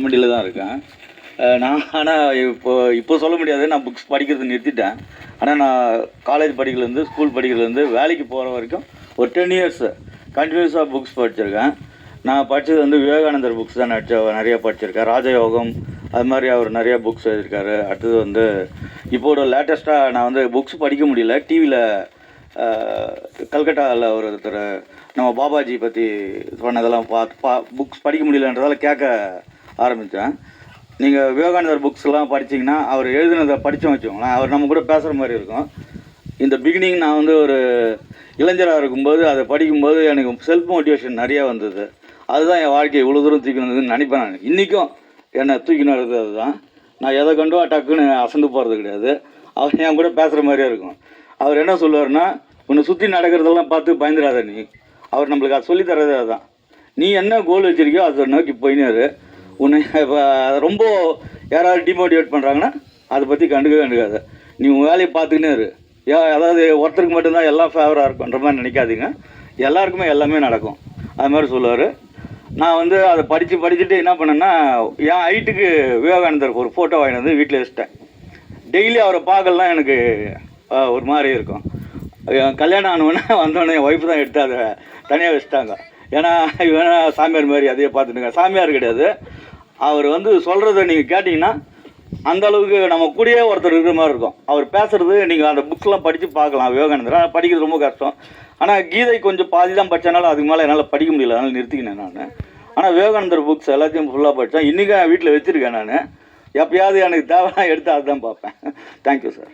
கமெண்டியில் தான் இருக்கேன். நான் ஆனால் இப்போ சொல்ல முடியாது, நான் புக்ஸ் படிக்கிறது நிறுத்திட்டேன். ஆனால் நான் காலேஜ் படிக்கிறதுலேருந்து ஸ்கூல் படிக்கிறதுலேருந்து வேலைக்கு போகிற வரைக்கும் ஒரு 10 இயர்ஸ் கண்டினியூஸாக புக்ஸ் படிச்சிருக்கேன். நான் படித்தது வந்து விவேகானந்தர் புக்ஸ் தான் நிறையா படிச்சிருக்கேன். ராஜயோகம் அது மாதிரி அவர் நிறையா புக்ஸ் எழுதியிருக்காரு. அடுத்தது வந்து இப்போட லேட்டஸ்ட்டாக நான் வந்து புக்ஸ் படிக்க முடியல, டிவியில் கல்கட்டாவில் ஒருத்தர் நம்ம பாபாஜி பற்றி சொன்னதெல்லாம் புக்ஸ் படிக்க முடியலன்றதால கேட்க ஆரம்பித்தேன். நீங்கள் விவேகானந்தர் புக்ஸ்லாம் படிச்சிங்கன்னா அவர் எழுதினதை படித்தோம் வச்சுக்கோங்களேன், அவர் நம்ம கூட பேசுகிற மாதிரி இருக்கும். இந்த பிகினிங் நான் வந்து ஒரு இளைஞராக இருக்கும்போது அதை படிக்கும்போது எனக்கு செல்ஃப் மோட்டிவேஷன் நிறையா வந்தது. அதுதான் என் வாழ்க்கையை இவ்வளோ தூரம் தூக்கணுதுன்னு நினைப்பேன். நான் இன்றைக்கும் என்னை தூக்கின்னு வருது அதுதான். நான் எதை கண்டோ டக்குன்னு அசந்து போகிறது கிடையாது. அவர் என் கூட பேசுகிற மாதிரியே இருக்கும். அவர் என்ன சொல்லுவார்னா, உன்னை சுற்றி நடக்கிறதெல்லாம் பார்த்து பயந்துடாத நீ. அவர் நம்மளுக்கு அதை சொல்லித்தரதே அதுதான். நீ என்ன கோல் வச்சுருக்கியோ அதை நோக்கி போயினாரு. உன்னை இப்போ ரொம்ப யாராவது டிமோட்டிவேட் பண்ணுறாங்கன்னா அதை பற்றி கண்டுக்காத. நீ உன் வேலையை பார்த்துக்கினே இரு. அதாவது ஒருத்தருக்கு மட்டும்தான் எல்லாம் ஃபேவராக இருக்குன்ற மாதிரி நினைக்காதீங்க. எல்லாருக்குமே எல்லாமே நடக்கும். அது மாதிரி சொல்லுவார். நான் வந்து அதை படிச்சுட்டு என்ன பண்ணேன்னா, என் ஹைட்டுக்கு விவேகானந்தருக்கு ஒரு ஃபோட்டோ வாங்கிட்டு வந்து வீட்டில் வச்சுட்டேன். டெய்லி அவரை பார்க்கலாம் எனக்கு ஒரு மாதிரி இருக்கும். கல்யாணம் ஆனவொன்னே வந்தோடனே என் ஒய்ஃப் தான் எடுத்து அதை தனியாக வச்சுட்டாங்க. ஏன்னா இவனா சாமியார் மாதிரி அதையே பார்த்துட்டுங்க. சாமியார் கிடையாது, அவர் வந்து சொல்கிறத நீங்கள் கேட்டிங்கன்னா அந்த அளவுக்கு நம்ம கூடயே ஒருத்தர் இருக்கிற மாதிரி இருக்கும். அவர் பேசுகிறது நீங்கள் அந்த புக்ஸ்லாம் படித்து பார்க்கலாம். விவேகானந்தர் படிக்கிறது ரொம்ப கஷ்டம். ஆனால் கீதை கொஞ்சம் பாதி தான் படித்தனால அதுக்கு மேலே என்னால் படிக்க முடியல, அதனால் நிறுத்திக்கினேன் நான். ஆனால் விவேகானந்தர் புக்ஸ் எல்லாத்தையும் ஃபுல்லாக படித்தேன். இன்றைக்கும் வீட்டில் வச்சுருக்கேன் நான். எப்பயாவது எனக்கு தேவையான எடுத்து அதுதான் பார்ப்பேன். Thank you sir.